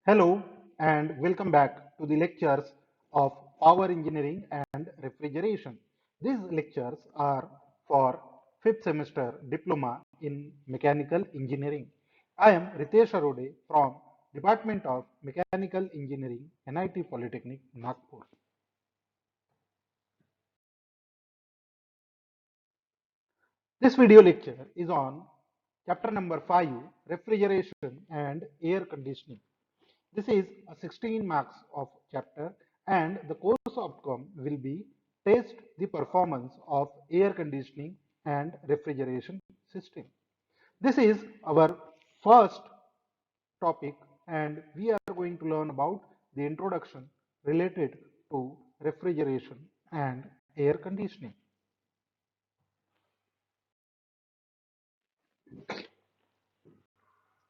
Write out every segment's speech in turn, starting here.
Hello and welcome back to the lectures of Power Engineering and Refrigeration. These lectures are for 5th semester diploma in Mechanical Engineering. I am Ritesh Arode from Department of Mechanical Engineering, NIT Polytechnic, Nagpur. This video lecture is on chapter number 5, Refrigeration and Air Conditioning. This is a 16 marks of chapter and the course outcome will be test the performance of air conditioning and refrigeration system. This is our first topic and we are going to learn about the introduction related to refrigeration and air conditioning.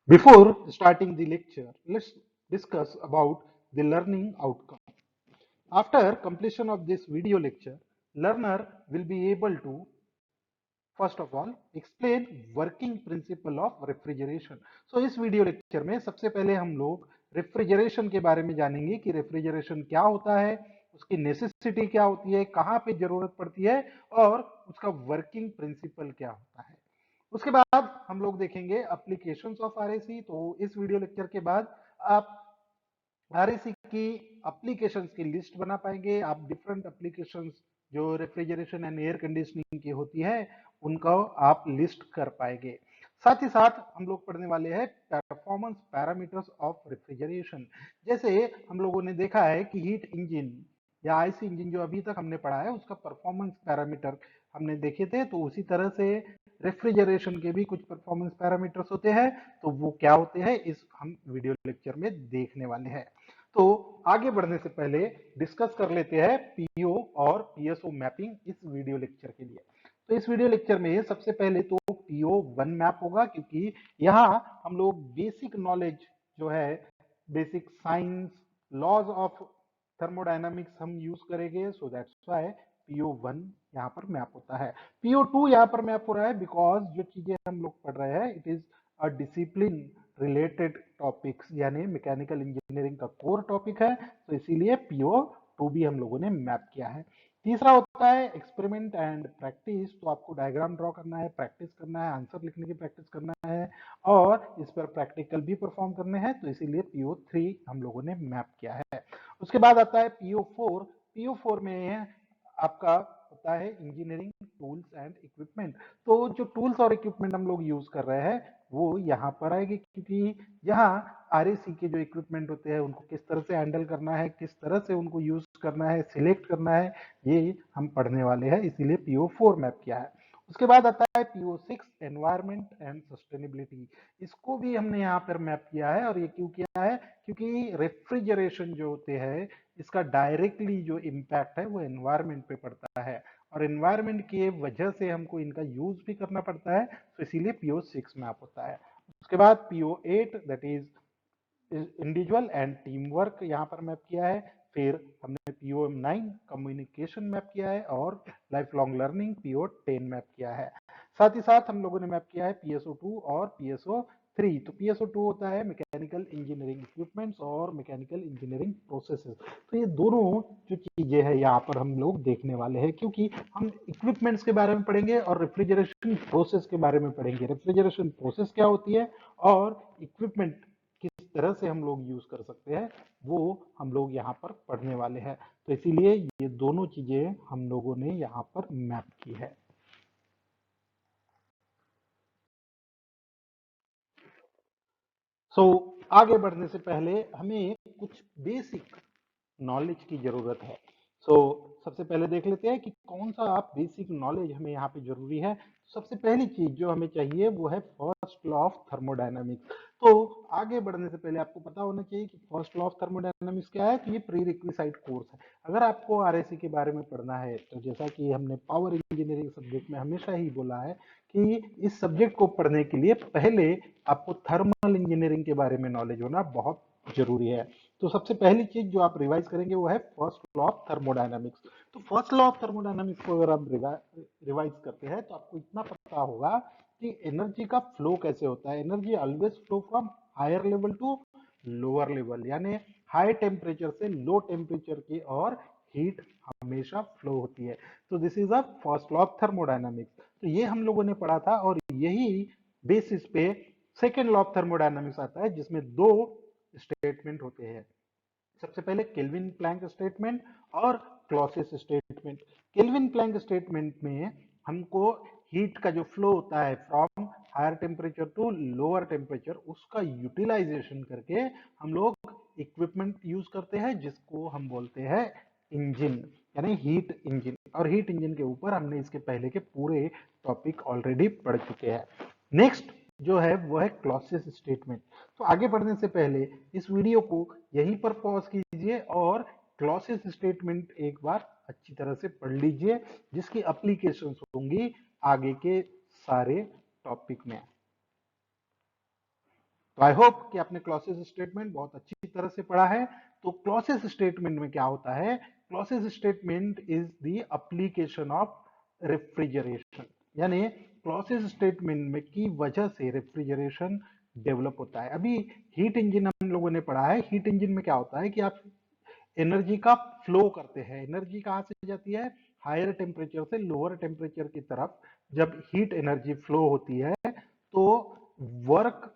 Before starting the lecture, let's discuss about the learning outcome. After completion of this video lecture, learner will be able to first of all explain working principle of refrigeration. So इस video lecture में सबसे पहले हम लोग refrigeration के बारे में जानेंगे कि रेफ्रिजरेशन क्या होता है, उसकी नेसेसिटी क्या होती है, कहाँ पे जरूरत पड़ती है और उसका वर्किंग प्रिंसिपल क्या होता है. उसके बाद हम लोग देखेंगे एप्लीकेशंस ऑफ आरएसी. तो इस वीडियो लेक्चर के बाद आप आरएसी की एप्लीकेशंस की लिस्ट बना पाएंगे. आप डिफरेंट एप्लीकेशंस जो रेफ्रिजरेशन एंड एयर कंडीशनिंग की होती है उनको आप लिस्ट कर पाएंगे. साथ ही साथ हम लोग पढ़ने वाले हैं परफॉर्मेंस पैरामीटर्स ऑफ रेफ्रिजरेशन. जैसे हम लोगों ने देखा है कि हीट इंजन या आईसी इंजन जो अभी तक हमने पढ़ा है उसका परफॉर्मेंस पैरामीटर हमने देखे थे, तो उसी तरह से रेफ्रिजरेशन के भी कुछ परफॉर्मेंस पैरामीटर्स होते हैं. तो वो क्या होते हैं इस हम वीडियो लेक्चर में देखने वाले हैं. तो आगे बढ़ने से पहले डिस्कस कर लेते हैं पीओ और पीएसओ मैपिंग इस वीडियो लेक्चर के लिए. तो इस वीडियो लेक्चर में सबसे पहले तो पीओ 1 मैप होगा, क्योंकि यहाँ हम लोग बेसिक नॉलेज जो है, basic science, laws of thermodynamics हम यूज करेंगे. सो दैट्स व्हाई पीओ 1 यहाँ पर मैप होता है. पीओ 2 यहाँ पर मैप हो रहा है बिकॉज जो चीजें हम लोग पढ़ रहे हैं it is a discipline related topics, यानी मैकेनिकल इंजीनियरिंग का कोर टॉपिक है, तो इसीलिए पीओ 2 भी हम लोगों ने मैप किया है. तीसरा होता है एक्सपेरिमेंट एंड प्रैक्टिस. तो आपको डायग्राम ड्रॉ करना है, प्रैक्टिस करना है, आंसर लिखने की प्रैक्टिस करना है और इस पर प्रैक्टिकल भी परफॉर्म करने हैं, तो इसीलिए पीओ 3 हम लोगों ने मैप किया है. उसके बाद आता है पीओ 4. पीओ 4 में आपका होता है इंजीनियरिंग टूल्स एंड इक्विपमेंट. तो जो टूल्स और इक्विपमेंट हम लोग यूज कर रहे हैं वो यहाँ पर आएगी, क्योंकि यहाँ आरएसी के जो इक्विपमेंट होते हैं उनको किस तरह से हैंडल करना है, किस तरह से उनको यूज करना है, सिलेक्ट करना है, ये हम पढ़ने वाले हैं, इसीलिए पीओ 4 मैप किया है. उसके बाद आता है पीओ 6 एनवायरमेंट एंड सस्टेनेबिलिटी. इसको भी हमने यहाँ पर मैप किया है. और ये क्यों किया है, क्योंकि रेफ्रिजरेशन जो होते हैं इसका डायरेक्टली जो इम्पैक्ट है वो एनवायरमेंट पे पड़ता है और एनवायरमेंट की वजह से हमको इनका यूज भी करना पड़ता है, तो इसीलिए पीओ 6 मैप होता है. उसके बाद PO 8 that is individual and team work यहाँ पर मैप किया है. फिर हमने पीओ 9 कम्युनिकेशन मैप किया है और life long learning PO 10 map किया है. साथ ही साथ हम लोगों ने मैप किया है पीएसओ 2 और पीएसओ 3. तो पीएसओ 2 होता है मैकेनिकल इंजीनियरिंग इक्विपमेंट्स और मैकेनिकल इंजीनियरिंग प्रोसेसेस. तो ये दोनों जो चीजें हैं यहाँ पर हम लोग देखने वाले हैं, क्योंकि हम इक्विपमेंट्स के बारे में पढ़ेंगे और रेफ्रिजरेशन प्रोसेस के बारे में पढ़ेंगे. रेफ्रिजरेशन प्रोसेस क्या होती है और इक्विपमेंट किस तरह से हम लोग यूज कर सकते हैं वो हम लोग यहाँ पर पढ़ने वाले हैं. तो इसीलिए ये दोनों चीजें हम लोगों ने यहाँ पर मैप की है. आगे बढ़ने से पहले हमें कुछ बेसिक नॉलेज की जरूरत है. सबसे पहले देख लेते हैं कि कौन सा आप बेसिक नॉलेज हमें यहाँ पे जरूरी है. सबसे पहली चीज जो हमें चाहिए वो है फर्स्ट लॉ ऑफ थर्मोडायनामिक्स. तो आगे बढ़ने से पहले आपको पता होना चाहिए कि फर्स्ट लॉ ऑफ थर्मोडायनामिक्स क्या है. तो ये प्री रिक्विसाइट कोर्स है. अगर आपको आरएसी के बारे में पढ़ना है तो जैसा कि हमने पावर इंजीनियरिंग सब्जेक्ट में हमेशा ही बोला है कि इस सब्जेक्ट को पढ़ने के लिए पहले आपको थर्मल इंजीनियरिंग के बारे में नॉलेज होना बहुत जरूरी है. तो सबसे पहली चीज जो आप रिवाइज करेंगे वो है फर्स्ट लॉ ऑफ थर्मोडायनामिक्स. तो फर्स्ट लॉ ऑफ थर्मोडायनामिक्स को अगर आप रिवाइज करते हैं तो आपको इतना पता होगा कि एनर्जी का फ्लो कैसे होता है. Energy always flow from higher level to lower level, यानी हाई टेम्परेचर से लो टेम्परेचर की और हीट हमेशा फ्लो होती है। तो this is a first law of thermodynamics. तो ये हम लोगों ने पढ़ा था और यही बेसिस पे सेकेंड लॉ ऑफ थर्मोडायनामिक्स आता है, जिसमें दो स्टेटमेंट होते हैं। सबसे पहले केल्विन प्लैंक स्टेटमेंट और Clausius statement. Kelvin Planck statement में हमको हीट का जो फ्लो होता है from higher temperature to lower temperature, उसका यूटिलाइजेशन करके हम लोग इक्विपमेंट यूज करते हैं जिसको हम बोलते हैं इंजन, यानी हीट इंजन। और हीट इंजन के ऊपर हमने इसके पहले के पूरे टॉपिक ऑलरेडी पढ़ चुके हैं। नेक्स्ट जो है वो है क्लॉसियस स्टेटमेंट। तो आगे बढ़ने से पहले इस वीडियो को यहीं पर पॉज कीजिए और क्लॉसियस स्टेटमेंट एक बार अच्छी तरह से पढ़ लीजिए, जिसकी एप्लीकेशंस होंगी आगे के सारे टॉपिक में। तो आई होप कि आपने क्लॉसियस स्टेटमेंट बहुत अच्छी तरह से पढ़ा है। तो क्लॉसियस स्टेटमेंट में क्या होता है? Clausius statement is the application of refrigeration, यानी क्लॉसियस स्टेटमेंट में की वजह से रेफ्रिजरेशन डेवलप होता है। अभी हीट इंजन हम लोगों ने पढ़ा है। हीट इंजन में क्या होता है कि आप एनर्जी का फ्लो करते हैं। एनर्जी कहाँ से जाती है? हायर टेम्परेचर से लोअर टेम्परेचर की तरफ जब हीट एनर्जी फ्लो होती है तो वर्क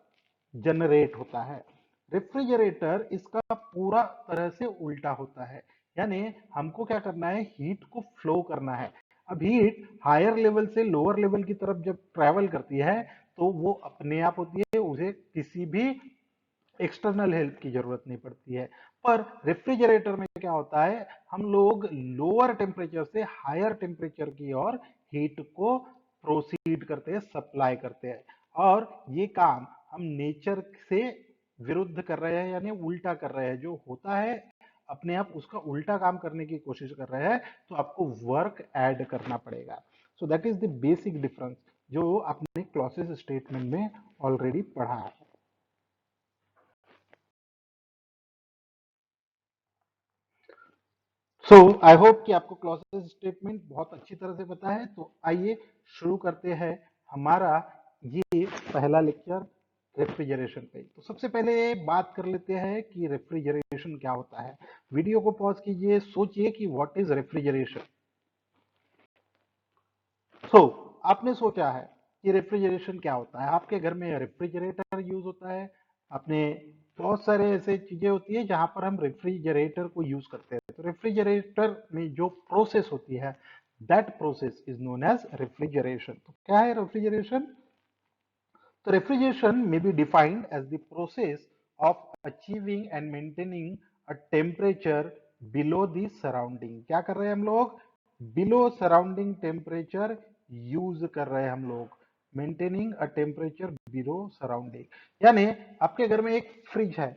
जनरेट होता है। रेफ्रिजरेटर इसका पूरा तरह से उल्टा होता है, यानी हमको क्या करना है? हीट को फ्लो करना है। अब हीट हायर लेवल से लोअर लेवल की तरफ जब ट्रैवल करती है तो वो अपने आप होती है, उसे किसी भी एक्सटर्नल हेल्प की जरूरत नहीं पड़ती है। पर रेफ्रिजरेटर में क्या होता है? हम लोग लोअर टेम्परेचर से हायर टेम्परेचर की ओर हीट को प्रोसीड करते हैं, सप्लाई करते हैं। और ये काम हम नेचर से विरुद्ध कर रहे हैं, यानी उल्टा कर रहे हैं। जो होता है अपने आप उसका उल्टा काम करने की कोशिश कर रहे हैं, तो आपको वर्क ऐड करना पड़ेगा। So that is the basic difference जो आपने क्लॉसेस स्टेटमेंट में ऑलरेडी पढ़ा है। सो आई होप कि आपको क्लॉसेस स्टेटमेंट बहुत अच्छी तरह से पता है। तो आइए शुरू करते हैं हमारा ये पहला लेक्चर रेफ्रिजरेशन पे। तो सबसे पहले बात कर लेते हैं कि रेफ्रिजरेशन क्या होता है। वीडियो को पॉज कीजिए, सोचिए कि व्हाट इज रेफ्रिजरेशन। सो आपने सोचा है कि रेफ्रिजरेशन क्या होता है। आपके घर में रेफ्रिजरेटर यूज होता है, अपने बहुत सारे ऐसे चीजें होती है जहां पर हम रेफ्रिजरेटर को यूज करते हैं। तो रेफ्रिजरेटर में जो प्रोसेस होती है, that process is known as refrigeration. तो क्या है रेफ्रिजरेशन? तो refrigeration may be defined as the process of achieving and maintaining a temperature below the surrounding। क्या कर रहे हैं हम लोग? बिलो सराउंडिंग टेम्परेचर यूज कर रहे हैं हम लोग। Maintaining a temperature below surrounding, यानी आपके घर में एक फ्रिज है।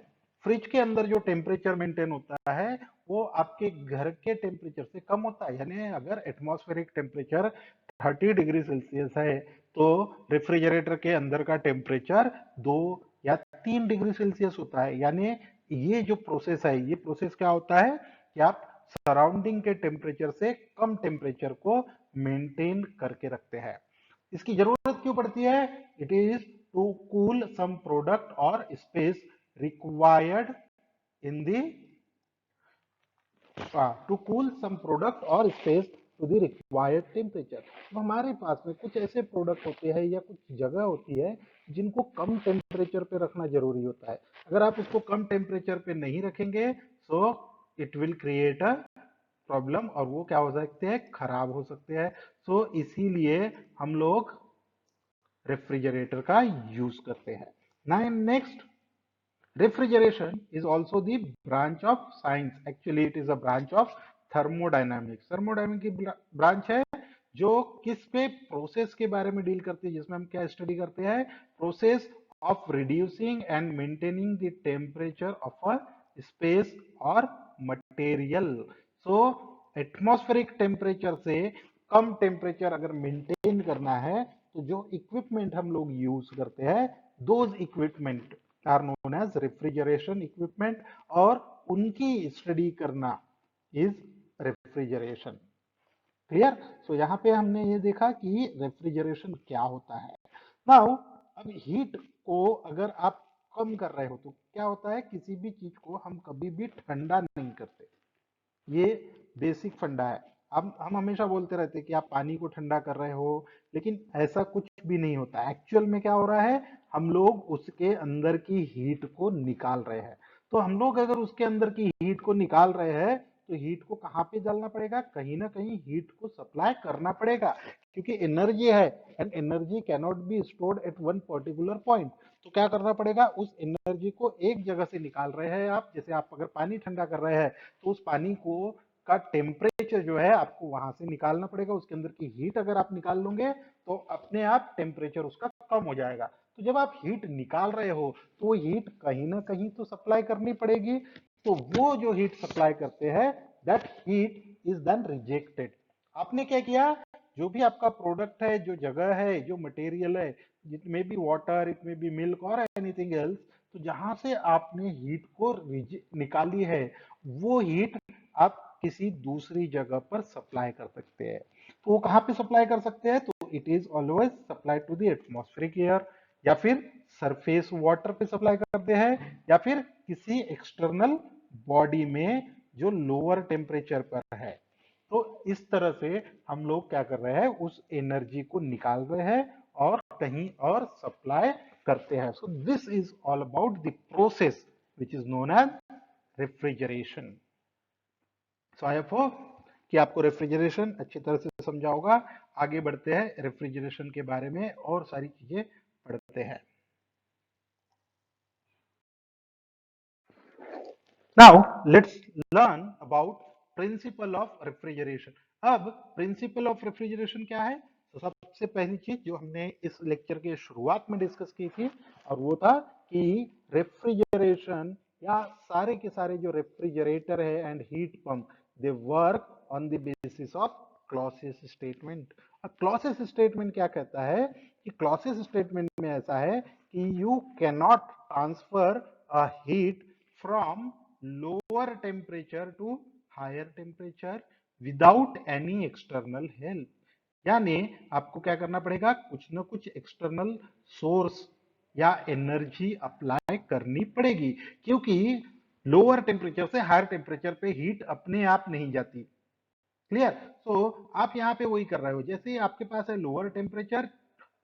फ्रिज के अंदर जो टेम्परेचर मेंटेन होता है वो आपके घर के टेम्परेचर से कम होता है। यानी अगर एटमॉस्फेरिक टेम्परेचर 30 डिग्री सेल्सियस है तो रेफ्रिजरेटर के अंदर का टेम्परेचर 2 या 3 डिग्री सेल्सियस होता है। यानी ये जो प्रोसेस है, ये प्रोसेस क्या होता है कि आप सराउंडिंग के टेम्परेचर से कम टेम्परेचर को मेंटेन करके रखते हैं। इसकी जरूरत क्यों पड़ती है? It is to cool some product or space required in the to cool some product or space to the required temperature. तो हमारे पास में कुछ ऐसे प्रोडक्ट होते हैं या कुछ जगह होती है जिनको कम टेम्परेचर पे रखना जरूरी होता है। अगर आप उसको कम टेम्परेचर पे नहीं रखेंगे so it will create a problem, और वो क्या हो सकते हैं? खराब हो सकते हैं। सो इसीलिए हम लोग रेफ्रिजरेटर का यूज करते हैं। Now next, refrigeration is also the branch of science. Actually it is a branch of thermodynamics। thermodynamics की ब्रांच है जो किस पे? प्रोसेस के बारे में डील करती है, जिसमें हम क्या स्टडी करते हैं? Process of reducing and maintaining the temperature of a space और मटेरियल। सो एटमॉस्फेरिक टेम्परेचर से कम टेम्परेचर अगर मेंटेन करना है तो जो इक्विपमेंट हम लोग यूज करते हैं, those equipment are known as refrigeration equipment, और उनकी स्टडी करना इज रेफ्रिजरेशन। क्लियर? सो यहाँ पे हमने ये देखा कि रेफ्रिजरेशन क्या होता है। नाउ अब हीट को अगर आप कम कर रहे हो तो क्या होता है, किसी भी चीज को हम कभी भी ठंडा नहीं करते, ये बेसिक फंडा है। अब हम हमेशा बोलते रहते हैं कि आप पानी को ठंडा कर रहे हो, लेकिन ऐसा कुछ भी नहीं होता। एक्चुअल में क्या हो रहा है, हम लोग उसके अंदर की हीट को निकाल रहे हैं। तो हम लोग अगर उसके अंदर की हीट को निकाल रहे हैं तो हीट को कहाँ पे डालना पड़ेगा, कहीं ना कहीं हीट को सप्लाई करना पड़ेगा, क्योंकि एनर्जी है and energy can not be stored at one particular point. तो क्या करना पड़ेगा, उस एनर्जी को एक जगह से निकाल रहे हैं आप, जैसे आप अगर पानी ठंडा कर रहे हैं तो उस पानी को का टेम्परेचर जो है आपको वहां से निकालना पड़ेगा, उसके अंदर की हीट अगर आप निकाल लोगे तो अपने आप टेम्परेचर उसका कम हो जाएगा। तो जब आप हीट निकाल रहे हो तो वो हीट कहीं ना कहीं तो सप्लाई करनी पड़ेगी, तो वो जो हीट सप्लाई करते हैं that heat is then rejected. आपने क्या किया, जो भी आपका प्रोडक्ट है, जो जगह है, जो मटेरियल है, it may be water, it may be milk और एनीथिंग एल्स, तो जहां से आपने हीट को निकाली है वो हीट आप किसी दूसरी जगह पर सप्लाई कर सकते हैं। तो वो कहां पे सप्लाई कर सकते हैं, तो it is always supply to the atmospheric air, या फिर सरफेस वाटर पे सप्लाई करते हैं, या फिर किसी एक्सटर्नल बॉडी में जो लोअर टेम्परेचर पर है। तो इस तरह से हम लोग क्या कर रहे हैं, उस एनर्जी को निकाल रहे हैं और कहीं और सप्लाई करते हैं। So this is all about the process which is known as refrigeration. So I hope कि आपको रेफ्रिजरेशन अच्छी तरह से समझा होगा। आगे बढ़ते हैं, रेफ्रिजरेशन के बारे में और सारी चीजें पढ़ते हैं। Now let's learn about principal of refrigeration. अब प्रिंसिपल ऑफ रेफ्रिजरेशन क्या है, तो सबसे पहली चीज जो हमने इस लेक्चर के शुरुआत में डिस्कस की थी और वो था कि रेफ्रिजरेशन या सारे के सारे जो रेफ्रिजरेटर है and heat pump, they work on the basis of clauses statement. अब क्लॉसेस स्टेटमेंट क्या कहता है कि क्लॉसेस स्टेटमेंट में ऐसा है कि you can not transfer a heat from lower temperature to higher temperature without any external help। यानी आपको क्या करना पड़ेगा, कुछ ना कुछ एक्सटर्नल सोर्स या एनर्जी अप्लाई करनी पड़ेगी, क्योंकि लोअर टेम्परेचर से हायर टेम्परेचर पे हीट अपने आप नहीं जाती। क्लियर। तो आप यहाँ पे वही कर रहे हो, जैसे आपके पास है लोअर टेम्परेचर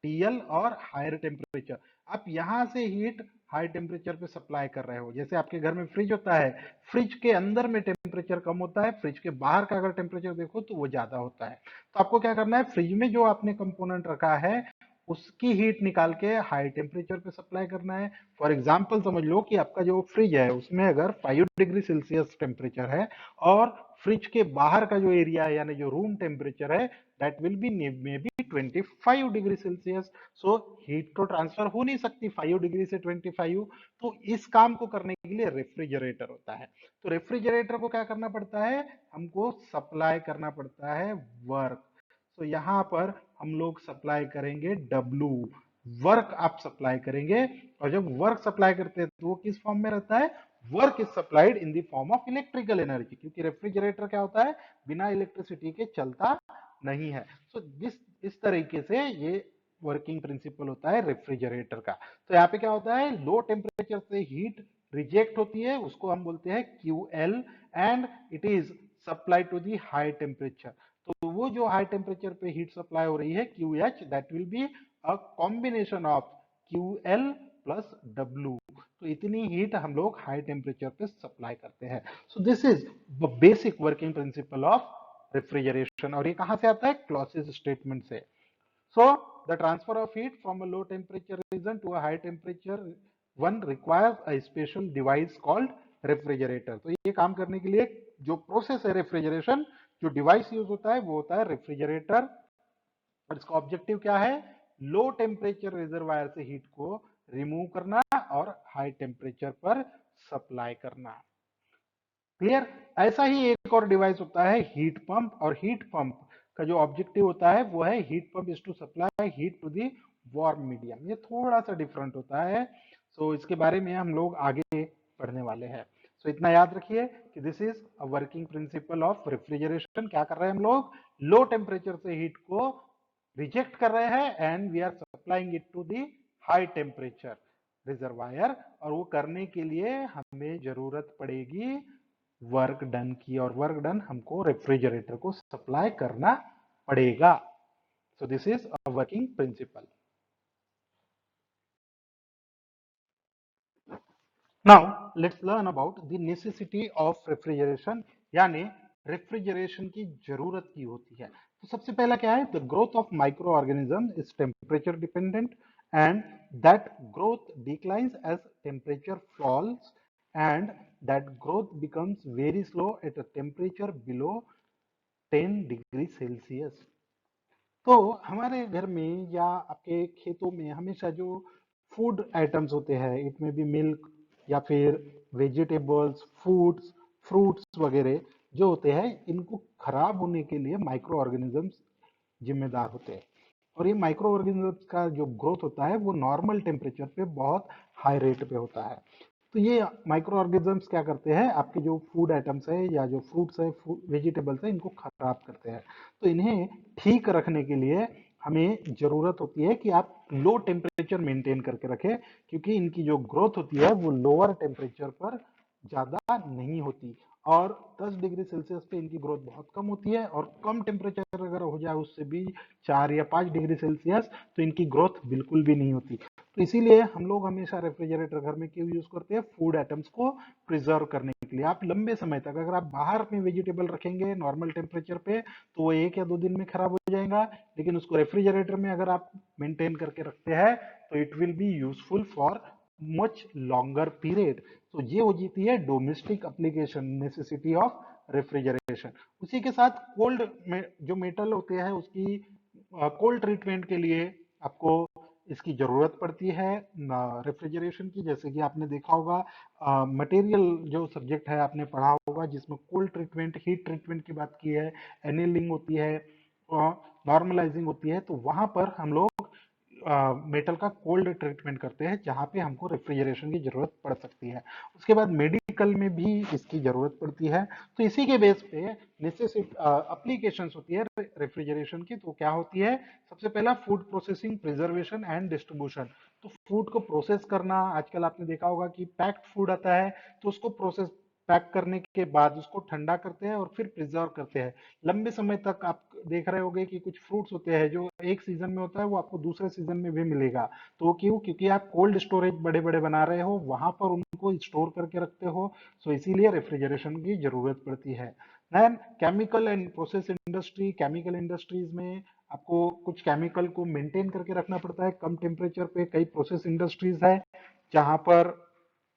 टीएल और हायर टेम्परेचर, आप यहाँ से हीट हाई टेम्परेचर पे सप्लाई कर रहे हो। जैसे आपके घर में फ्रिज होता है, फ्रिज के अंदर में टेम्परेचर कम होता है, फ्रिज के बाहर का अगर टेम्परेचर देखो तो वो ज्यादा होता है। तो आपको क्या करना है, फ्रिज में जो आपने कंपोनेंट रखा है उसकी हीट निकाल के हाई टेम्परेचर पे सप्लाई करना है। फॉर एग्जाम्पल समझ लो कि आपका जो फ्रिज है उसमें अगर 5 डिग्री सेल्सियस टेम्परेचर है और फ्रिज के बाहर का जो एरिया है यानी जो रूम टेम्परेचर है that will B may be 25 degree Celsius. So heat तो ट्रांसफर हो नहीं सकती 5 डिग्री से 25। तो इस काम को करने के लिए रेफ्रिजरेटर होता है। तो रेफ्रिजरेटर को क्या करना पड़ता है, हमको सप्लाई करना पड़ता है वर्क। तो यहाँ पर हम लोग सप्लाई करेंगे W, वर्क आप सप्लाई करेंगे। और जब वर्क सप्लाई करते हैं तो वो किस फॉर्म में रहता है, work is supplied in the form of electrical energy, क्योंकि रेफ्रिजरेटर क्या होता है, बिना इलेक्ट्रिसिटी के चलता नहीं है। सो इस तरीके से ये वर्किंग प्रिंसिपल होता है रेफ्रिजरेटर का। तो यहाँ पे क्या होता है, लो टेम्परेचर से हीट रिजेक्ट होती है, उसको हम बोलते हैं QL, and it is supply to the high temperature. तो वो जो हाई टेम्परेचर पे हीट सप्लाई हो रही है QH, that will be a combination of QL plus W। तो इतनी हीट हम लोग हाई टेम्परेचर पे सप्लाई करते हैं। So this is the basic working principle of refrigeration. और ये कहां से आता है, क्लॉसेस स्टेटमेंट से। So the transfer of heat from a low temperature region to a high temperature one requires a special device called refrigerator। तो ये काम करने के लिए जो प्रोसेस है रेफ्रिजरेशन, जो डिवाइस यूज होता है वो होता है रेफ्रिजरेटर। और इसका ऑब्जेक्टिव क्या है, लो टेम्परेचर रिजर्वायर से हीट को रिमूव करना और हाई टेम्परेचर पर सप्लाई करना। क्लियर। ऐसा ही एक और डिवाइस होता है हीट पंप, और हीट पंप का जो ऑब्जेक्टिव होता है वो है heat pump is to supply heat to the warm medium. ये थोड़ा सा डिफरेंट होता है, सो इसके बारे में हम लोग आगे पढ़ने वाले हैं। सो इतना याद रखिए कि this is a working principle of refrigeration. क्या कर रहे हैं हम लोग, लो टेम्परेचर से हीट को रिजेक्ट कर रहे हैं and we are supplying it to the high temperature. Reservoir, और वो करने के लिए हमें जरूरत पड़ेगी वर्क डन की, और वर्क डन हमको रेफ्रिजरेटर को सप्लाई करना पड़ेगा. So this is a working principle. Now let's learn about the necessity of refrigeration, यानी रेफ्रिजरेशन की जरूरत की होती है. तो सबसे पहला क्या है, the growth of micro organism is temperature dependent and that growth declines as temperature falls and that growth becomes very slow at a temperature below 10 degree Celsius. तो हमारे घर में या आपके खेतों में हमेशा जो फूड आइटम्स होते हैं, इट में भी मिल्क या फिर वेजिटेबल्स, फूड्स, फ्रूट्स वगैरह जो होते हैं, इनको खराब होने के लिए माइक्रो ऑर्गेनिजम्स जिम्मेदार होते हैं. और ये माइक्रो ऑर्गेनिजम्स का जो ग्रोथ होता है वो नॉर्मल टेम्परेचर पे बहुत हाई रेट पे होता है. तो ये माइक्रो ऑर्गेनिजम्स क्या करते हैं, आपके जो फूड आइटम्स है या जो फ्रूट्स है, वेजिटेबल्स है, इनको खराब करते हैं. तो इन्हें ठीक रखने के लिए हमें जरूरत होती है कि आप लो टेम्परेचर मेंटेन करके रखें, क्योंकि इनकी जो ग्रोथ होती है वो लोअर टेम्परेचर पर ज्यादा नहीं होती. और 10 डिग्री सेल्सियस पे इनकी ग्रोथ बहुत कम होती है, और कम टेम्परेचर अगर हो जाए उससे भी 4 या 5 डिग्री सेल्सियस, तो इनकी ग्रोथ बिल्कुल भी नहीं होती. तो इसीलिए हम लोग हमेशा रेफ्रिजरेटर घर में क्यों यूज करते हैं, फूड आइटम्स को प्रिजर्व करने के लिए. आप लंबे समय तक अगर आप बाहर में वेजिटेबल रखेंगे नॉर्मल टेम्परेचर पे, तो वो 1 या 2 दिन में खराब हो जाएगा. लेकिन उसको रेफ्रिजरेटर में अगर आप मेंटेन करके रखते हैं, तो it will be useful for much longer period. तो ये हो जाती है domestic application, necessity of refrigeration. उसी के साथ कोल्ड में जो मेटल होते हैं उसकी कोल्ड ट्रीटमेंट के लिए आपको इसकी जरूरत पड़ती है रेफ्रिजरेशन की. जैसे कि आपने देखा होगा मटेरियल जो सब्जेक्ट है आपने पढ़ा होगा, जिसमें कोल्ड ट्रीटमेंट, हीट ट्रीटमेंट की बात की है, एनीलिंग होती है, नॉर्मलाइजिंग होती है. तो वहां पर हम लोग मेटल का कोल्ड ट्रीटमेंट करते हैं, जहां पे हमको रेफ्रिजरेशन की जरूरत पड़ सकती है. उसके बाद मेडिकल में भी इसकी जरूरत पड़ती है. तो इसी के बेस पे नेसेसिट एप्लीकेशंस होती है रेफ्रिजरेशन की. तो क्या होती है, सबसे पहला food processing, preservation and distribution. तो फूड को प्रोसेस करना, आजकल आपने देखा होगा कि पैक्ड फूड आता है, तो उसको प्रोसेस, पैक करने के बाद उसको ठंडा करते हैं और फिर प्रिजर्व करते हैं लंबे समय तक. आप देख रहे होंगे कि कुछ फ्रूट्स होते हैं जो एक सीजन में होता है वो आपको दूसरे सीजन में भी मिलेगा. तो क्यों, क्योंकि आप कोल्ड स्टोरेज बड़े बड़े बना रहे हो, वहां पर उनको स्टोर करके रखते हो. सो इसीलिए रेफ्रिजरेशन की जरूरत पड़ती है. Then chemical and process industry, chemical industries में आपको कुछ केमिकल को मेंटेन करके रखना पड़ता है कम टेम्परेचर पे. कई प्रोसेस इंडस्ट्रीज है जहां पर,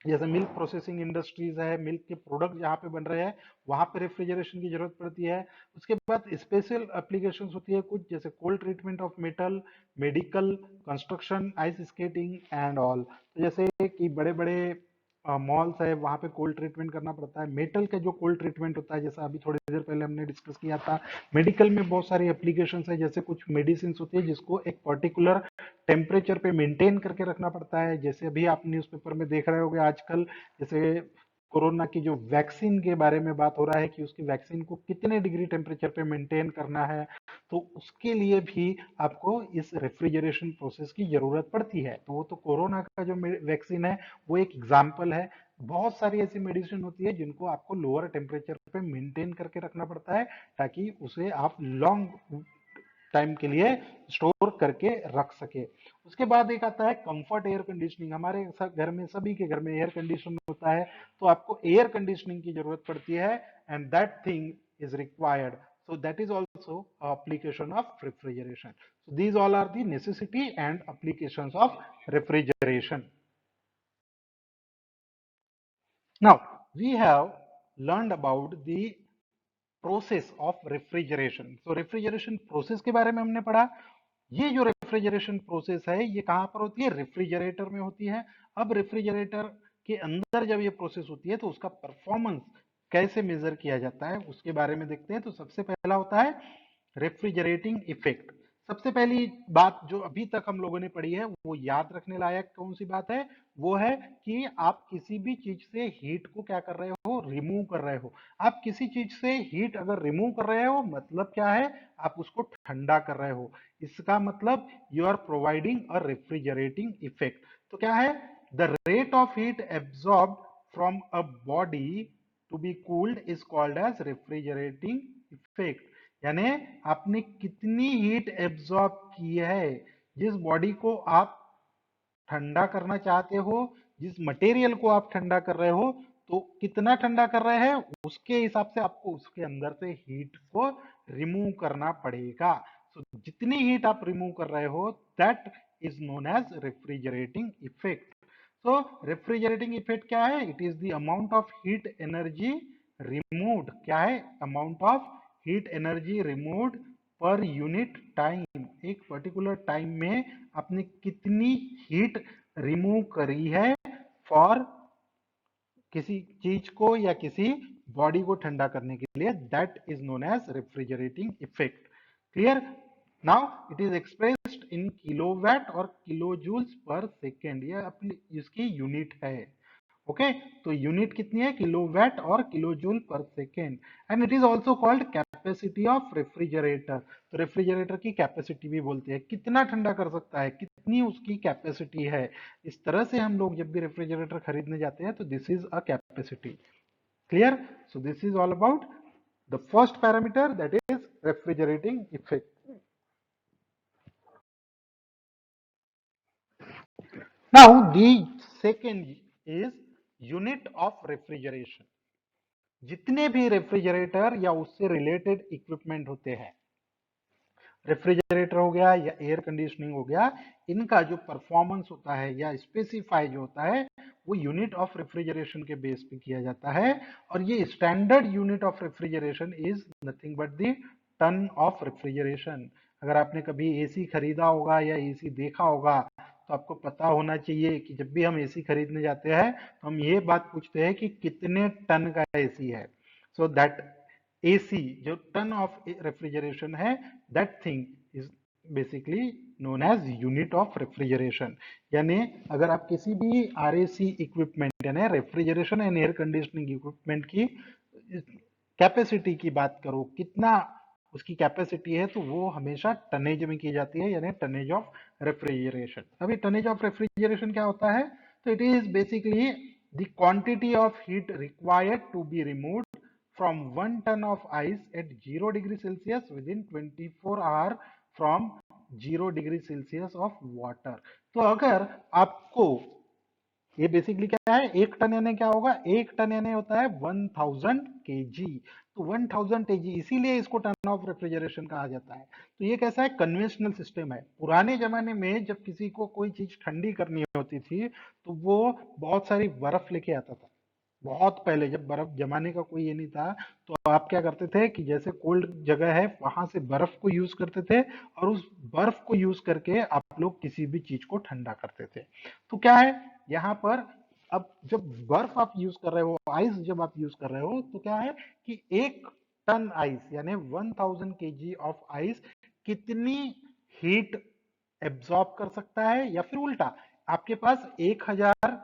जैसे मिल्क प्रोसेसिंग इंडस्ट्रीज है, मिल्क के प्रोडक्ट जहाँ पे बन रहे हैं वहां पे रेफ्रिजरेशन की जरूरत पड़ती है. उसके बाद स्पेशल एप्लीकेशंस होती है कुछ, जैसे cold treatment of metal, medical, construction, ice skating and all. तो जैसे कि बड़े बड़े मॉल्स है, वहां पे कोल्ड ट्रीटमेंट करना पड़ता है. मेटल का जो कोल्ड ट्रीटमेंट होता है, जैसा अभी थोड़ी देर पहले हमने डिस्कस किया था. मेडिकल में बहुत सारी एप्लीकेशन है, जैसे कुछ मेडिसिन होती है जिसको एक पर्टिकुलर टेम्परेचर पे मेंटेन करके रखना पड़ता है. जैसे अभी आप न्यूज़पेपर में देख रहे होंगे आजकल, जैसे कोरोना की जो वैक्सीन के बारे में बात हो रहा है कि उसकी वैक्सीन को कितने डिग्री टेम्परेचर पे मेंटेन करना है. तो उसके लिए भी आपको इस रेफ्रिजरेशन प्रोसेस की जरूरत पड़ती है. तो वो तो कोरोना का जो वैक्सीन है वो एक एग्जाम्पल है. बहुत सारी ऐसी मेडिसिन होती है जिनको आपको लोअर टेम्परेचर पे मेंटेन करके रखना पड़ता है, ताकि उसे आप लॉन्ग टाइम के लिए स्टोर करके रख सके. उसके बाद एक आता है कंफर्ट एयर कंडीशनिंग. हमारे घर में, सभी के घर में एयर कंडीशन होता है, तो आपको एयर कंडीशनिंग की जरूरत पड़ती है, and that thing is required. So that is also application of refrigeration. So these all are the necessity and applications of refrigeration. Now we have learned about the process of refrigeration. तो refrigeration process के बारे में हमने पढ़ा. ये जो refrigeration process है ये कहां पर होती है, रेफ्रिजरेटर में होती है. अब रेफ्रिजरेटर के अंदर जब ये प्रोसेस होती है तो उसका परफॉर्मेंस कैसे मेजर किया जाता है उसके बारे में देखते हैं. तो सबसे पहला होता है रेफ्रिजरेटिंग इफेक्ट. सबसे पहली बात जो अभी तक हम लोगों ने पढ़ी है वो याद रखने लायक कौन सी बात है, वो है कि आप किसी भी चीज से हीट को क्या कर रहे हो, रिमूव कर रहे हो. आप किसी चीज से हीट अगर रिमूव कर रहे हो, मतलब क्या है, आप उसको ठंडा कर रहे हो. इसका मतलब you are providing a refrigerating effect. तो क्या है, the rate of heat absorbed from a body to be cooled is called as refrigerating effect. यानी आपने कितनी हीट एब्जॉर्ब की है, जिस बॉडी को आप ठंडा करना चाहते हो, जिस मटेरियल को आप ठंडा कर रहे हो, तो कितना ठंडा कर रहे हैं उसके हिसाब से आपको उसके अंदर से हीट को रिमूव करना पड़ेगा. सो जितनी हीट आप रिमूव कर रहे हो, that is known as refrigerating effect. So refrigerating effect क्या है? It is the amount of heat energy removed. क्या है? Amount of heat energy removed per unit time. एक पर्टिकुलर टाइम में आपने कितनी हीट रिमूव करी है फॉर किसी चीज को या किसी बॉडी को ठंडा करने के लिए. That is known as refrigerating effect. Clear? Now it is expressed in kilowatt और किलो जूल्स पर सेकेंड. ये अपनी इसकी यूनिट है. ओके, तो यूनिट कितनी है? किलोवाट और किलो जूल पर second. And it is also called capacity of refrigerator. तो रेफ्रिजरेटर की कैपेसिटी भी बोलते हैं, कितना ठंडा कर सकता है, कितनी उसकी कैपेसिटी है. इस तरह से हम लोग जब भी रेफ्रिजरेटर खरीदने जाते हैं तो this is a capacity. Clear? So this is all about the first parameter, that is refrigerating effect. Now the second is unit of refrigeration. जितने भी रेफ्रिजरेटर या उससे रिलेटेड इक्विपमेंट होते हैं, रेफ्रिजरेटर हो गया या एयर कंडीशनिंग हो गया, इनका जो परफॉर्मेंस होता है या स्पेसिफाई जो होता है वो यूनिट ऑफ रेफ्रिजरेशन के बेस पे किया जाता है. और ये standard unit of refrigeration is nothing but the ton of refrigeration. अगर आपने कभी एसी खरीदा होगा या एसी देखा होगा तो आपको पता होना चाहिए कि जब भी हम एसी खरीदने जाते हैं तो हम ये बात पूछते हैं कि कितने टन का एसी है. सो दैट AC जो टन ऑफ रेफ्रिजरेशन है, that thing is basically known as unit of refrigeration. यानी अगर आप किसी भी RAC इक्विपमेंट यानी refrigeration and air conditioning equipment की कैपेसिटी की बात करो, कितना उसकी कैपेसिटी है, तो वो हमेशा टनेज में की जाती है, यानी टनेज ऑफ रेफ्रिजरेशन. अभी टनेज ऑफ रेफ्रिजरेशन क्या होता है? तो it is basically the quantity of heat required to be removed from 1 ton of ice at 0 degree Celsius within 24 hour from 0 degree Celsius of water. तो अगर आपको ये basically क्या है? एक टन यानी क्या होगा? एक टन यानी होता है 1000 केजी. तो 1000 केजी, इसीलिए इसको टन ऑफ रेफ्रिजरेशन कहा जाता है. तो ये कैसा है? कन्वेंशनल सिस्टम है. पुराने जमाने में जब किसी को कोई चीज ठंडी करनी होती थी तो वो बहुत सारी बर्फ लेके आता था. बहुत पहले जब बर्फ जमाने का कोई ये नहीं था, तो आप क्या करते थे कि जैसे कोल्ड जगह है वहां से बर्फ को यूज करते थे और उस बर्फ को यूज करके आप लोग किसी भी चीज को ठंडा करते थे. तो क्या है यहाँ पर? अब जब बर्फ आप यूज कर रहे हो, आइस जब आप यूज कर रहे हो, तो क्या है कि एक टन आइस यानी 1000 केजी ऑफ आइस कितनी हीट एब्जॉर्ब कर सकता है, या फिर उल्टा आपके पास 1000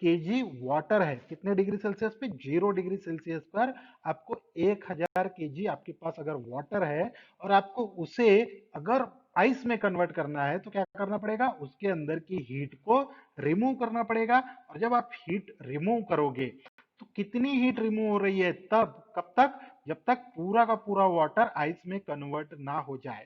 केजी वाटर है, कितने डिग्री सेल्सियस पे? 0 डिग्री सेल्सियस पर आपको 1000 केजी आपके पास अगर वाटर है और आपको उसे अगर आइस में कन्वर्ट करना है, तो क्या करना पड़ेगा? उसके अंदर की हीट को रिमूव करना पड़ेगा. और जब आप हीट रिमूव करोगे तो कितनी हीट रिमूव हो रही है? तब कब तक? जब तक पूरा का पूरा वाटर आइस में कन्वर्ट ना हो जाए.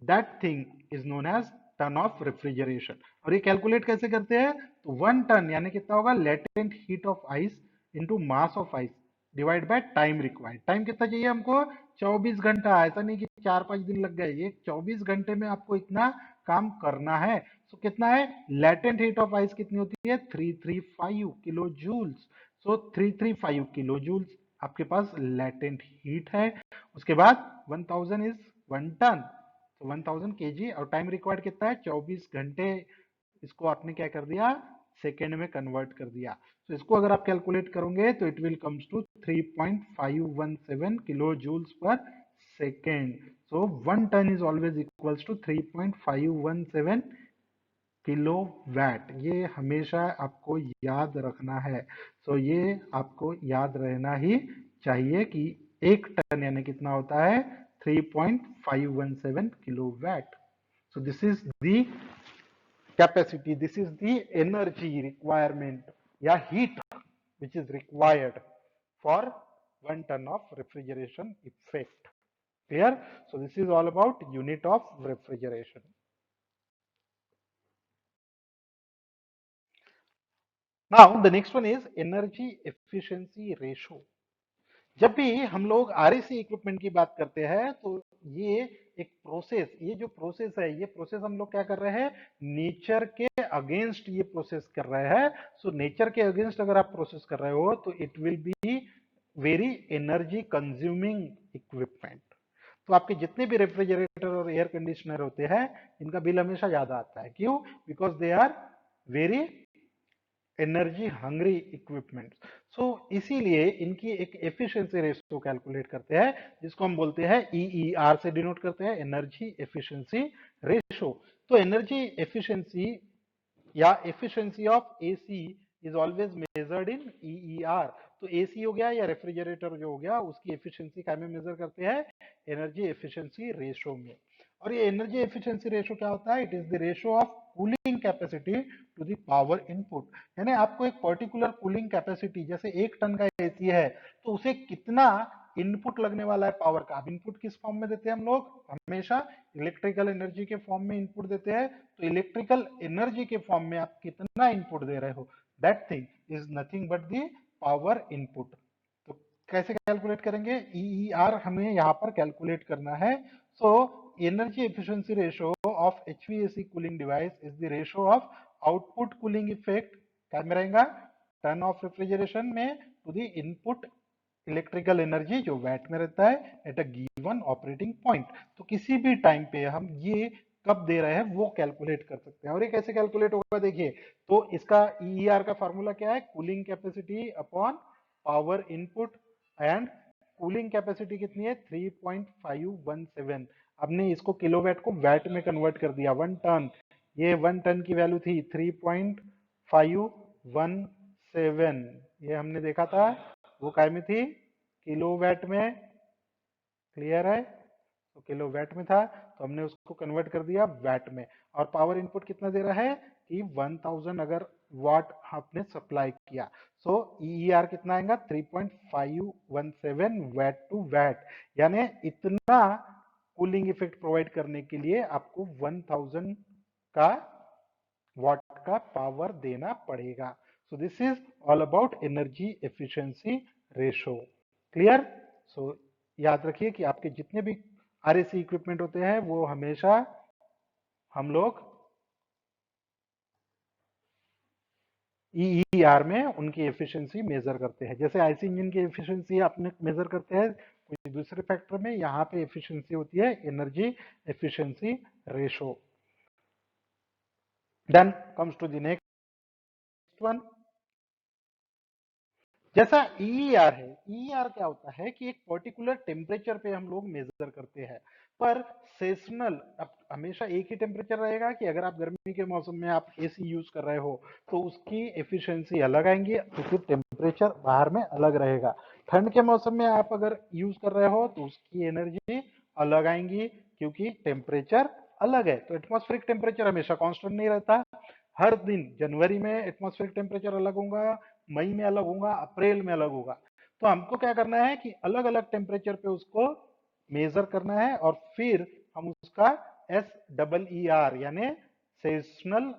That thing is known as ton of refrigeration. और ये कैलकुलेट कैसे करते हैं? तो 1 टन यानी कितना होगा? Latent heat of ice into mass of ice divide by time required. Time कितना चाहिए हमको? 24 घंटा. ऐसा नहीं कि 4-5 दिन लग गए, ये 24 घंटे में आपको इतना काम करना है. सो कितना है? लेटेंट हीट ऑफ आइस कितनी होती है? 335 किलो जूल्स. सो 335 किलो जूल्स आपके पास लेटेंट हीट है. उसके बाद 1000 इज 1 टन, तो 1000 केजी. और टाइम रिक्वायर्ड कितना है? 24 घंटे. इसको आपने क्या कर दिया? सेकेंड में कन्वर्ट कर दिया. तो इसको अगर आप कैलकुलेट करोगे तो it will comes to 3.517 kilo joules per second. So 1 ton is always equals to 3.517 kilo watt. ये हमेशा आपको याद रखना है. सो ये आपको याद रहना ही चाहिए कि एक टन यानी कितना होता है? 3.517 kilo VAT. So this is the capacity, this is the energy requirement या heat which is required for 1 ton of refrigeration effect. Clear? So this is all about unit of refrigeration. Now the next one is energy efficiency ratio. जब भी हम लोग RAC equipment की बात करते हैं तो ये एक प्रोसेस, ये जो प्रोसेस है, ये प्रोसेस हम लोग क्या कर रहे हैं, नेचर के अगेंस्ट ये प्रोसेस कर रहे हैं. सो नेचर के अगेंस्ट अगर आप प्रोसेस कर रहे हो तो it will be very energy consuming equipment. तो आपके जितने भी रेफ्रिजरेटर और एयर कंडीशनर होते हैं इनका बिल हमेशा ज्यादा आता है. क्यों? Because they are very energy hungry equipment. So इसीलिए इनकी एक एफिशिएंसी रेशियो कैलकुलेट करते हैं जिसको हम बोलते हैं EER से डिनोट करते हैं, एनर्जी एफिशिएंसी रेशियो. तो एनर्जी एफिशिएंसी या efficiency of AC is always measured in EER. तो एसी हो गया या रेफ्रिजरेटर जो हो गया उसकी एफिशिएंसी क्या में मेजर करते हैं, एनर्जी एफिशिएंसी रेशियो में. और ये एनर्जी एफिशिएंसी रेशियो क्या होता है, it is the ratio of cooling capacity to the power input. यानी आपको एक पर्टिकुलर कूलिंग कैपेसिटी, जैसे 1 टन का एसी है तो उसे कितना इनपुट लगने वाला है पावर का. अब इनपुट किस फॉर्म में देते हैं हम लोग, हमेशा इलेक्ट्रिकल एनर्जी के फॉर्म में इनपुट देते हैं. तो इलेक्ट्रिकल एनर्जी के फॉर्म में आप कितना इनपुट दे रहे हो, that thing is nothing but the power input. तो कैसे कैलकुलेट करेंगे, EER हमें यहाँ पर कैलकुलेट करना है. So energy efficiency ratio of HVAC cooling device is the ratio of output cooling effect, क्या में रहेगा, टन ऑफ रेफ्रिजरेशन में to the input electrical energy जो वैट में रहता है at a given operating point. तो किसी भी टाइम पे हम ये कब दे रहे हैं वो कैलकुलेट कर सकते हैं. और ये कैसे कैलकुलेट होगा, देखिए. तो इसका EER का फॉर्मूला क्या है, cooling capacity upon power input. And cooling capacity कितनी है, 3.517. हमने इसको किलोवाट को वैट में कन्वर्ट कर दिया. 1 टन, ये 1 टन की वैल्यू थी 3.517. ये हमने देखा था वो काय में थी, किलोवाट में. क्लियर है? तो किलोवाट में था तो हमने उसको कन्वर्ट कर दिया वैट में. और पावर इनपुट कितना दे रहा है कि 1000 अगर वाट आपने सप्लाई किया. सो EER कितना आएगा, 3.517 वैट टू वैट. यानी इतना कूलिंग इफेक्ट प्रोवाइड करने के लिए आपको 1000 का वाट का पावर देना पड़ेगा. So this is all about energy efficiency ratio. Clear? So याद रखिए कि आपके जितने भी आरएसी इक्विपमेंट होते हैं वो हमेशा हम लोग EER में उनकी एफिशिएंसी मेजर करते हैं. जैसे आईसी इंजन की एफिशिएंसी अपने मेजर करते हैं कोई दूसरे फैक्टर में, यहाँ पे एफिशिएंसी होती है energy efficiency ratio. Then comes to the next one. जैसा EER है, EER क्या होता है कि एक पर्टिकुलर टेम्परेचर पे हम लोग मेजर करते हैं. पर सेसनल, अब हमेशा एक ही टेम्परेचर रहेगा कि अगर आप गर्मी के मौसम में आप एसी यूज कर रहे हो तो उसकी एफिशिएंसी अलग आएंगी क्योंकि टेम्परेचर बाहर में अलग रहेगा. ठंड के मौसम में आप अगर यूज कर रहे हो तो उसकी एनर्जी अलग आएंगी क्योंकि टेम्परेचर अलग है. तो एटमॉस्फेरिक टेम्परेचर हमेशा कांस्टेंट नहीं रहता. हर दिन जनवरी में एटमॉस्फेरिक टेम्परेचर अलग होगा, मई में अलग होगा, अप्रैल में अलग होगा. तो हमको क्या करना है कि अलग अलग टेम्परेचर पे उसको मेजर करना है और फिर हम उसका SEER यानी seasonal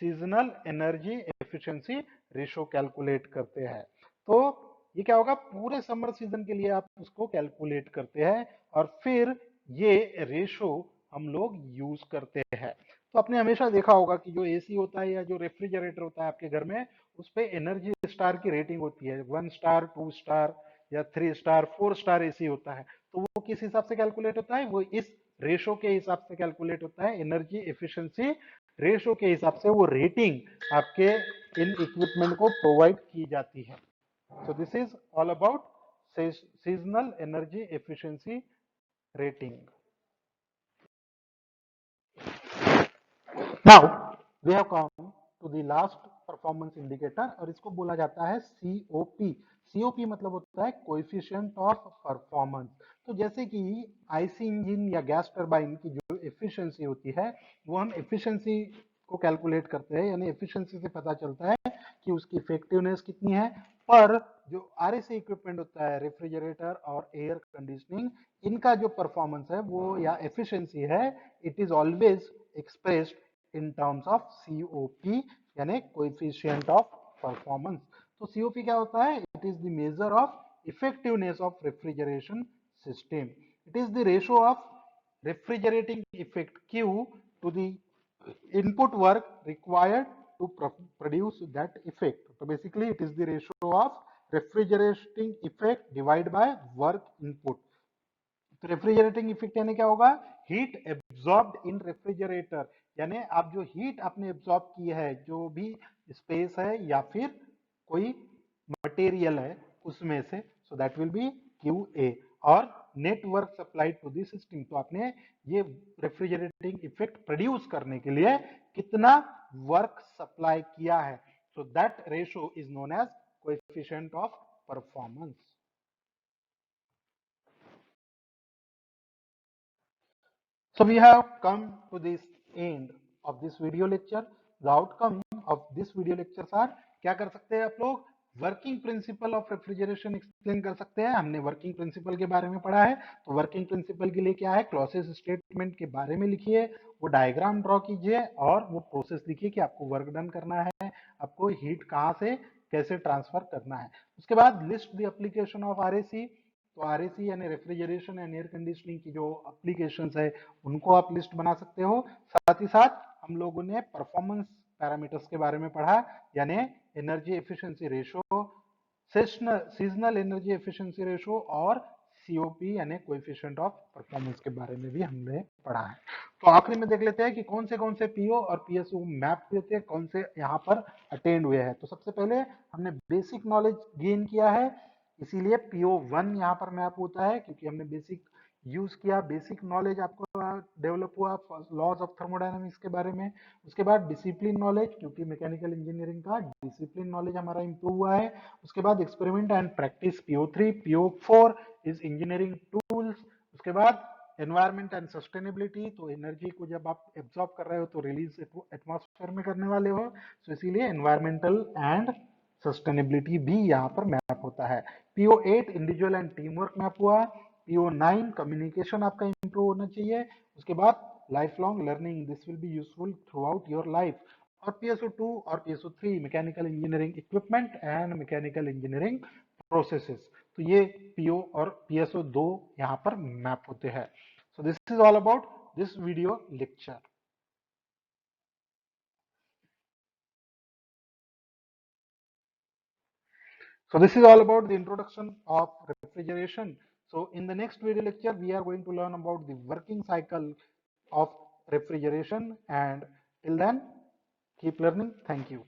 seasonal energy efficiency ratio calculate करते हैं. तो ये क्या होगा, पूरे समर सीजन के लिए आप उसको कैलकुलेट करते हैं और फिर ये रेशो हम लोग यूज करते हैं. तो आपने हमेशा देखा होगा कि जो एसी होता है या जो रेफ्रिजरेटर होता है आपके घर में, उस पे एनर्जी स्टार की रेटिंग होती है. 1 स्टार, 2 स्टार या 3 स्टार, 4 स्टार एसी होता है. तो वो किस हिसाब से कैलकुलेट होता है, वो इस रेशो के हिसाब से कैलकुलेट होता है. एनर्जी एफिशिएंसी रेशो के हिसाब से वो रेटिंग आपके इन इक्विपमेंट को प्रोवाइड की जाती है. So this is all about seasonal energy efficiency rating. Now we have come to the last performance indicator और इसको बोला जाता है COP. COP मतलब होता है कोएफिशिएंट ऑफ परफॉर्मेंस. तो जैसे कि आईसी इंजन या गैस टरबाइन की जो एफिशिएंसी होती है वो हम एफिशिएंसी को कैलकुलेट करते हैं, यानी एफिशिएंसी से पता चलता है कि उसकी इफेक्टिवनेस कितनी है। पर जो आरएसी इक्विपमेंट होता है, रेफ्रिजरेटर और एयर कंडीशनिंग, इनका जो परफॉर्मेंस है वो या एफिशिएंसी है, it is always expressed in terms of COP, यानी कोएफिशिएंट ऑफ परफॉर्मेंस। तो सीओपी क्या होता है? It is the measure of effectiveness of refrigeration system. It is the ratio of refrigerating effect Q to the input work required to produce that effect. So basically it is the ratio of refrigerating effect divided by work input. तो refrigerating effect यानी क्या होगा? Heat absorbed इन refrigerator, यानी आप जो heat आपने absorb की है, जो भी स्पेस है या फिर कोई मटेरियल है उसमें से, so that will be Q A. और network supply to the system, तो आपने ये रेफ्रिजरेटिंग इफेक्ट प्रोड्यूस करने के लिए कितना वर्क सप्लाई किया है, so that ratio is known as coefficient of performance. So we have come to this end of this video lecture. The outcome of this video lectures are, क्या कर सकते हैं आप लोग? Working principle of refrigeration explain कर सकते हैं। हमने वर्किंग प्रिंसिपल के बारे में पढ़ा है, तो वर्किंग प्रिंसिपल के लिए क्या है? क्लॉसेस स्टेटमेंट के बारे में लिखिए, वो डायग्राम ड्रॉ कीजिए और वो प्रोसेस लिखिए कि आपको वर्क डन करना है, आपको हीट कहाँ से कैसे ट्रांसफर करना है। उसके बाद list the application of RAC, तो आरएसी यानी रेफ्रिजरेशन एंड एयर कंडीशनिंग की जो एप्लीकेशंस है उनको आप लिस्ट बना सकते हो। साथ ही साथ हम लोगों ने परफॉर्मेंस पैरामीटर्स के बारे में पढ़ा, यानी energy efficiency ratio, seasonal energy efficiency ratio और सीओपी यानी कोएफिशिएंट ऑफ परफॉर्मेंस के बारे में भी हमने पढ़ा है। तो आखिरी में देख लेते हैं कि कौन से पीओ और पीएसओ मैप हुए थे, कौन से यहाँ पर अटेंड हुए हैं। तो सबसे पहले हमने बेसिक नॉलेज गेन किया है, इसीलिए PO1 यहाँ पर मैप होता है, क्योंकि हमने बेसिक यूज किया, बेसिक नॉलेज आपको डेवलप हुआ लॉज ऑफ थर्मोडायनामिक्स के बारे में। उसके बाद डिसिप्लिन नॉलेज, क्योंकि मैकेनिकल इंजीनियरिंग का डिसिप्लिन नॉलेज हमारा इंप्रूव हुआ है। उसके बाद experiment and practice PO3। PO4 is engineering tools. उसके बाद एनवायरमेंट एंड सस्टेनेबिलिटी, तो एनर्जी को जब आप एब्जॉर्ब कर रहे हो तो रिलीज एटमॉस्फेयर में करने वाले हो, तो इसीलिए एनवायरमेंटल एंड सस्टेनेबिलिटी भी यहाँ पर मैप होता है। PO8 individual and team work map हुआ। PO9 कम्युनिकेशन आपका इंप्रूव होना चाहिए। उसके बाद life long learning, this will be useful through out your life. और PSO2 और PSO3 mechanical engineering equipment and mechanical engineering processes, तो ये PO और PSO2 यहाँ पर मैप होते हैं। So this is all about this video lecture. So this is all about the introduction of refrigeration. So in the next video lecture, we are going to learn about the working cycle of refrigeration, and till then, keep learning. Thank you.